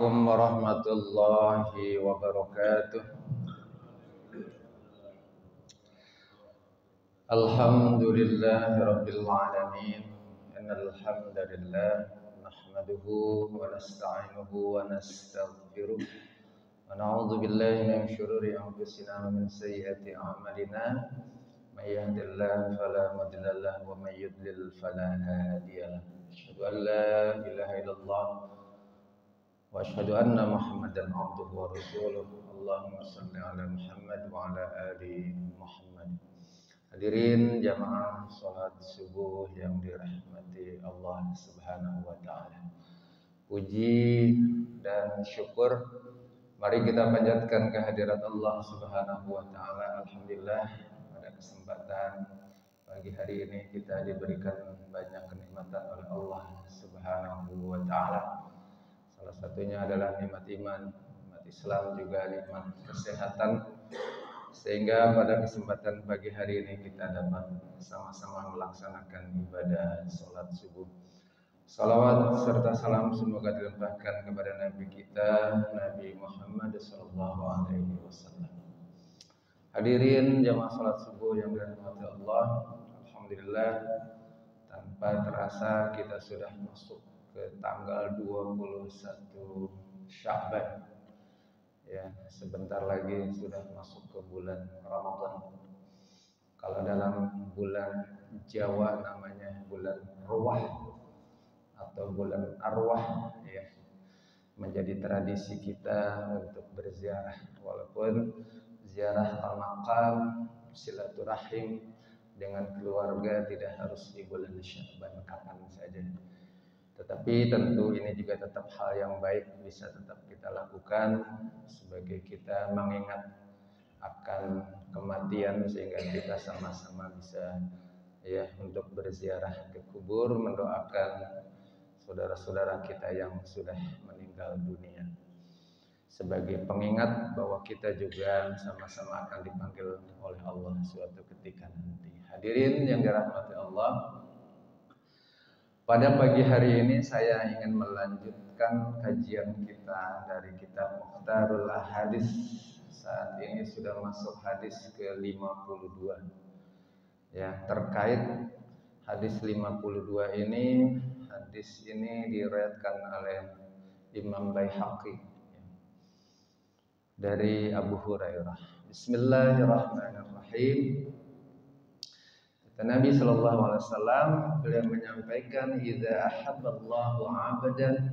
Assalamualaikum warahmatullahi wabarakatuh. Alhamdulillahi rabbil alamin. Innal hamdalillah nahmaduhu wa nasta'inuhu wa nastaghfiruh wa na'udzu billahi min syururi anfusina wa min sayyiati a'malina. May yahdihillahu fala mudilla lahu wa may yudlil fala hadiya lahu. Asyhadu an la ilaha illallah wa asyhadu anna Muhammadan abduhu wa rasuluh. Allahumma shalli ala Muhammad wa ala ali Muhammad. Hadirin jamaah salat subuh yang dirahmati Allah Subhanahu wa taala. Puji dan syukur mari kita panjatkan kehadirat Allah Subhanahu wa taala. Alhamdulillah pada kesempatan pagi hari ini kita diberikan banyak kenikmatan oleh Allah Subhanahu wa taala. Salah satunya adalah nikmat iman, nikmat Islam, juga nikmat kesehatan, sehingga pada kesempatan pagi hari ini kita dapat sama-sama melaksanakan ibadah sholat subuh. Salawat serta salam semoga dilimpahkan kepada Nabi kita, Nabi Muhammad SAW. Hadirin jamaah sholat subuh yang dirahmati Allah, alhamdulillah tanpa terasa kita sudah masuk ke tanggal 21 Sya'ban. Ya, sebentar lagi sudah masuk ke bulan Ramadan. Kalau dalam bulan Jawa namanya bulan Ruwah atau bulan Arwah, ya. Menjadi tradisi kita untuk berziarah, walaupun ziarah al-maqam, silaturahim dengan keluarga tidak harus di bulan Sya'ban, kapan saja. Tetapi tentu ini juga tetap hal yang baik bisa tetap kita lakukan sebagai kita mengingat akan kematian, sehingga kita sama-sama bisa ya untuk berziarah ke kubur, mendoakan saudara-saudara kita yang sudah meninggal dunia, sebagai pengingat bahwa kita juga sama-sama akan dipanggil oleh Allah suatu ketika nanti. Hadirin yang dirahmati Allah, pada pagi hari ini saya ingin melanjutkan kajian kita dari kitab Mukhtarul Ahadits. Saat ini sudah masuk hadis ke-52. Ya, terkait hadis 52 ini, hadis ini diriwayatkan oleh Imam Baihaqi dari Abu Hurairah. Bismillahirrahmanirrahim. Nabi sallallahu alaihi wasallam beliau menyampaikan, idza ahabballahu 'abdan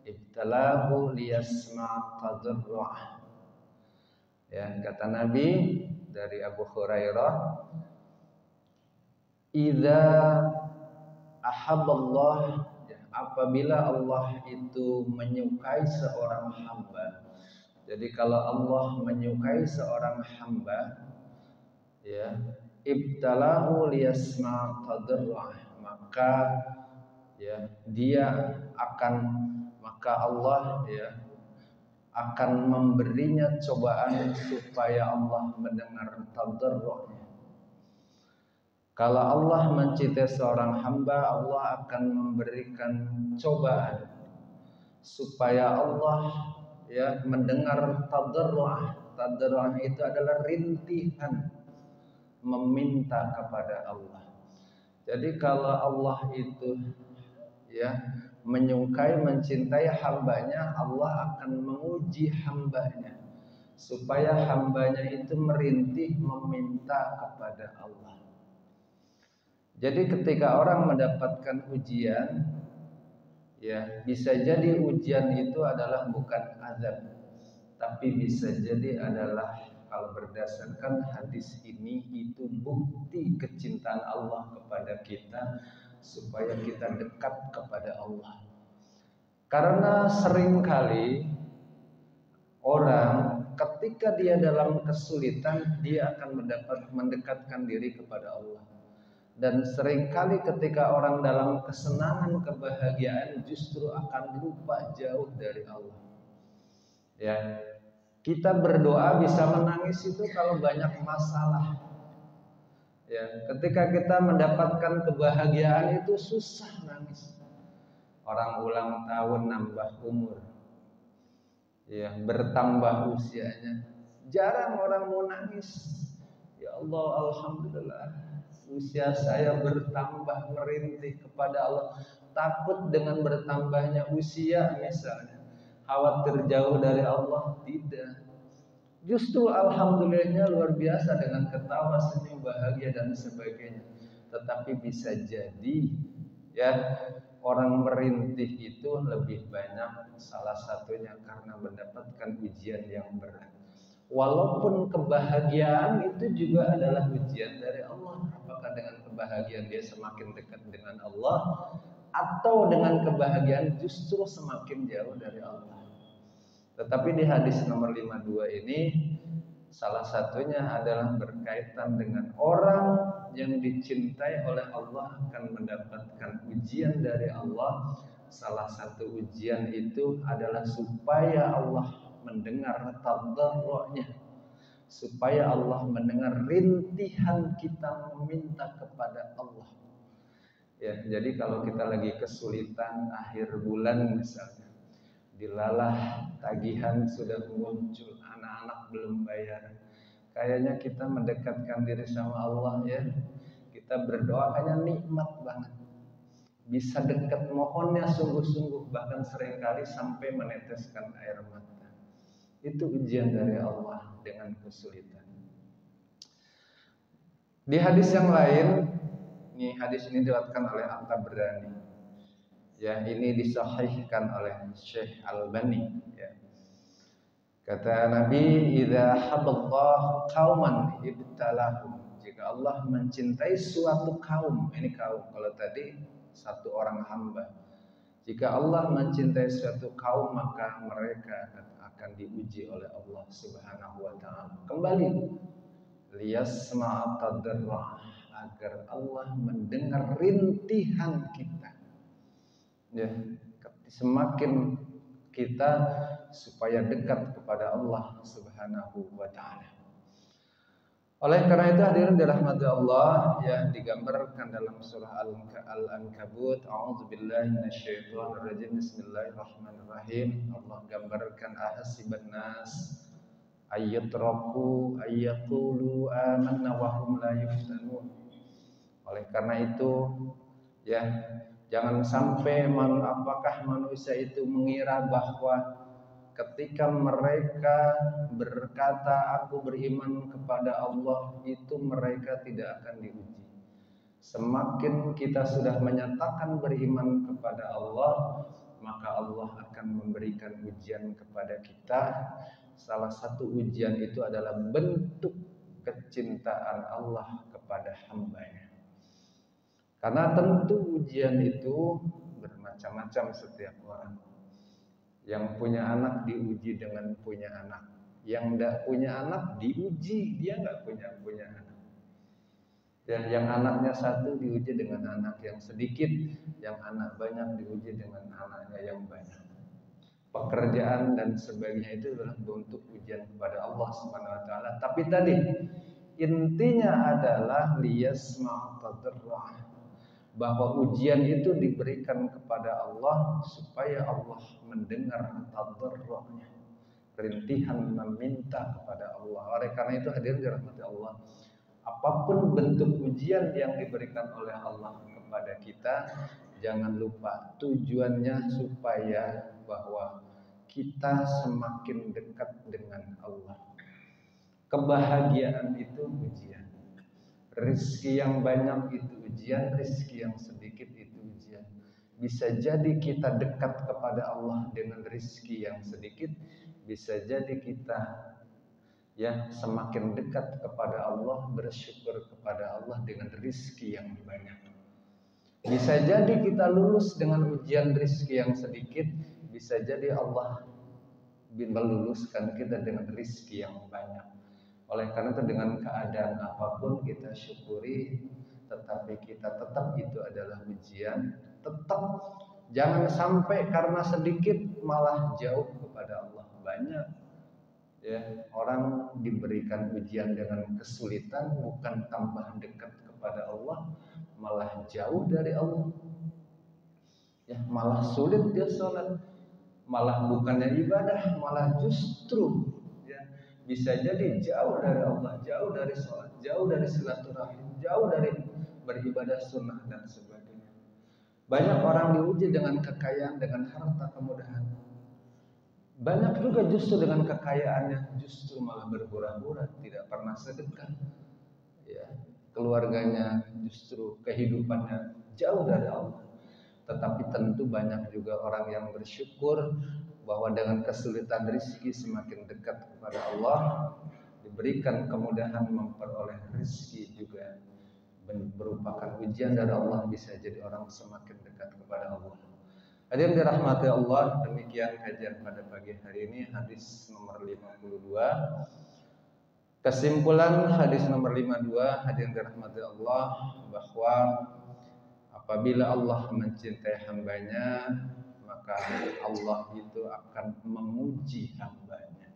ibtalahu liyasma' tadarru'ah. Ya, kata Nabi dari Abu Hurairah, idza ahabballah, ya, apabila Allah itu menyukai seorang hamba. Jadi kalau Allah menyukai seorang hamba, ya, ibtalahu liyasma' tadarru'ah, maka ya maka Allah ya akan memberinya cobaan supaya Allah mendengar tadarru'nya. Kalau Allah mencintai seorang hamba, Allah akan memberikan cobaan supaya Allah ya mendengar tadarru'ah. Tadarru'ah itu adalah rintihan meminta kepada Allah. Jadi kalau Allah itu ya menyukai, mencintai hambanya, Allah akan menguji hambanya supaya hambanya itu merintih meminta kepada Allah. Jadi ketika orang mendapatkan ujian, ya bisa jadi ujian itu adalah bukan azab, tapi bisa jadi adalah, kalau berdasarkan hadis ini, itu bukti kecintaan Allah kepada kita supaya kita dekat kepada Allah. Karena seringkali orang ketika dia dalam kesulitan, dia akan mendekatkan diri kepada Allah. Dan seringkali ketika orang dalam kesenangan, kebahagiaan, justru akan lupa jauh dari Allah. Ya, kita berdoa bisa menangis itu kalau banyak masalah. Ya, ketika kita mendapatkan kebahagiaan itu susah nangis. Orang ulang tahun, nambah umur, ya, bertambah usianya. Jarang orang mau nangis. Ya Allah, alhamdulillah, usia saya bertambah, merintih kepada Allah. Takut dengan bertambahnya usia misalnya, khawatir jauh dari Allah, tidak. Justru alhamdulillahnya luar biasa dengan ketawa, senyum, bahagia dan sebagainya. Tetapi bisa jadi ya, orang merintih itu lebih banyak salah satunya karena mendapatkan ujian yang berat. Walaupun kebahagiaan itu juga adalah ujian dari Allah. Apakah dengan kebahagiaan dia semakin dekat dengan Allah, atau dengan kebahagiaan justru semakin jauh dari Allah. Tetapi di hadis nomor 52 ini, salah satunya adalah berkaitan dengan orang yang dicintai oleh Allah akan mendapatkan ujian dari Allah. Salah satu ujian itu adalah supaya Allah mendengar tadarru'nya, supaya Allah mendengar rintihan kita meminta kepada Allah. Ya, jadi kalau kita lagi kesulitan akhir bulan misalnya, dilalah tagihan sudah muncul, anak-anak belum bayar, kayaknya kita mendekatkan diri sama Allah ya, kita berdoa kayaknya nikmat banget, bisa dekat, mohonnya sungguh-sungguh, bahkan seringkali sampai meneteskan air mata. Itu ujian dari Allah dengan kesulitan. Di hadis yang lain, ini hadis ini diriwayatkan oleh At-Tabrani. Ya, ini disahihkan oleh Syekh Albani. Ya. Kata Nabi, "Idza haballahu qauman ibtalahum." Jika Allah mencintai suatu kaum, ini kaum, kalau tadi satu orang hamba. Jika Allah mencintai suatu kaum, maka mereka akan diuji oleh Allah Subhanahu wa taala. Kembali, liyasma'a tadarru'ah, agar Allah mendengar rintihan kita. Ya, semakin kita supaya dekat kepada Allah Subhanahu wa taala. Oleh karena itu hadirin dirahmati Allah, yang digambarkan dalam surah Al-Ankabut, a'udzubillahi minasyaitonirrajim, bismillahirrahmanirrahim. Allah gambarkan ahasiban nas ayyatraku ayyaqulu amanna wa hum la yuftanun. Oleh karena itu ya, jangan sampai apakah manusia itu mengira bahwa ketika mereka berkata aku beriman kepada Allah, itu mereka tidak akan diuji. Semakin kita sudah menyatakan beriman kepada Allah, maka Allah akan memberikan ujian kepada kita. Salah satu ujian itu adalah bentuk kecintaan Allah kepada hambanya. Karena tentu ujian itu bermacam-macam setiap orang. Yang punya anak diuji dengan punya anak, yang tidak punya anak diuji dia nggak punya anak. Dan yang anaknya satu diuji dengan anak yang sedikit, yang anak banyak diuji dengan anaknya yang banyak. Pekerjaan dan sebagainya itu adalah bentuk ujian kepada Allah Subhanahu wa taala. Tapi tadi intinya adalah liyasma' tadarru'ah, bahwa ujian itu diberikan kepada Allah supaya Allah mendengar tadarru'nya, rintihan meminta kepada Allah. Oleh karena itu hadirin dirahmati Allah, apapun bentuk ujian yang diberikan oleh Allah kepada kita, jangan lupa tujuannya supaya bahwa kita semakin dekat dengan Allah. Kebahagiaan itu ujian, rezeki yang banyak itu ujian, rezeki yang sedikit itu ujian. Bisa jadi kita dekat kepada Allah dengan rezeki yang sedikit, bisa jadi kita ya semakin dekat kepada Allah, bersyukur kepada Allah dengan rezeki yang banyak. Bisa jadi kita lulus dengan ujian rezeki yang sedikit, bisa jadi Allah meluluskan kita dengan rezeki yang banyak. Oleh karena itu dengan keadaan apapun kita syukuri, tetapi kita tetap itu adalah ujian. Tetap jangan sampai karena sedikit malah jauh kepada Allah. Banyak ya orang diberikan ujian dengan kesulitan, bukan tambah dekat kepada Allah, malah jauh dari Allah. Ya, malah sulit dia sholat, malah bukannya ibadah, malah justru ya, bisa jadi jauh dari Allah, jauh dari sholat, jauh dari silaturahim, jauh dari beribadah sunnah dan sebagainya. Banyak orang diuji dengan kekayaan, dengan harta, kemudahan. Banyak juga justru dengan kekayaannya justru malah berhura-hura, tidak pernah sedekah. Ya, keluarganya justru kehidupannya jauh dari Allah. Tetapi tentu banyak juga orang yang bersyukur bahwa dengan kesulitan rezeki semakin dekat kepada Allah, diberikan kemudahan memperoleh rezeki juga merupakan ujian dari Allah, bisa jadi orang semakin dekat kepada Allah. Hadirin dirahmati Allah, demikian kajian pada pagi hari ini, hadis nomor 52. Kesimpulan hadis nomor 52, hadirin dirahmati Allah, bahwa apabila Allah mencintai hambanya, maka Allah itu akan menguji hambanya.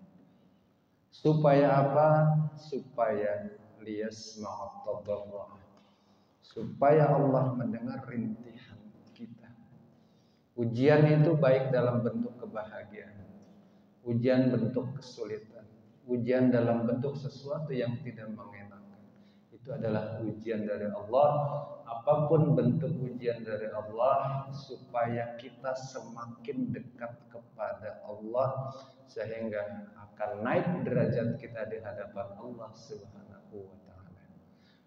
Supaya apa? Supaya liyasma'at tadarru'ah. Supaya Allah mendengar rintihan kita. Ujian itu baik dalam bentuk kebahagiaan, ujian bentuk kesulitan, ujian dalam bentuk sesuatu yang tidak mengenakan. Itu adalah ujian dari Allah. Apapun bentuk ujian dari Allah, supaya kita semakin dekat kepada Allah, sehingga akan naik derajat kita di hadapan Allah Subhanahu wa Ta'ala.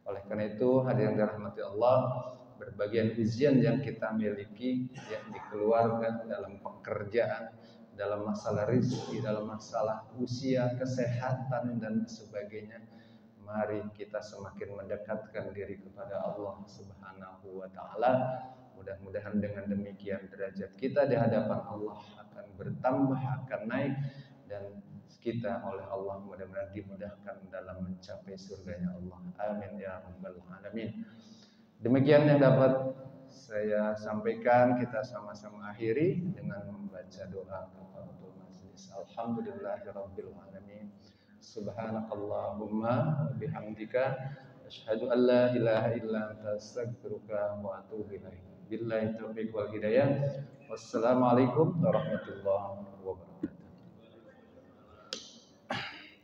Oleh karena itu, hadirin dirahmati Allah, berbagai ujian yang kita miliki, ya, di keluarga, dalam pekerjaan, dalam masalah rezeki, dalam masalah usia, kesehatan dan sebagainya, mari kita semakin mendekatkan diri kepada Allah Subhanahu wa Ta'ala. Mudah-mudahan dengan demikian derajat kita di hadapan Allah akan bertambah, akan naik, dan kita oleh Allah mudah-mudahan dimudahkan dalam mencapai surganya Allah. Amin ya rabbal alamin. Demikian yang dapat saya sampaikan. Kita sama-sama akhiri dengan membaca doa kafaratul majelis. Alhamdulillahirabbil alamin. Subhanakallahumma wa bihamdika asyhadu an la ilaha illa anta astaghfiruka wa atubu ilaik. Billahi taufiq wal hidayah. Wassalamualaikum warahmatullahi wabarakatuh.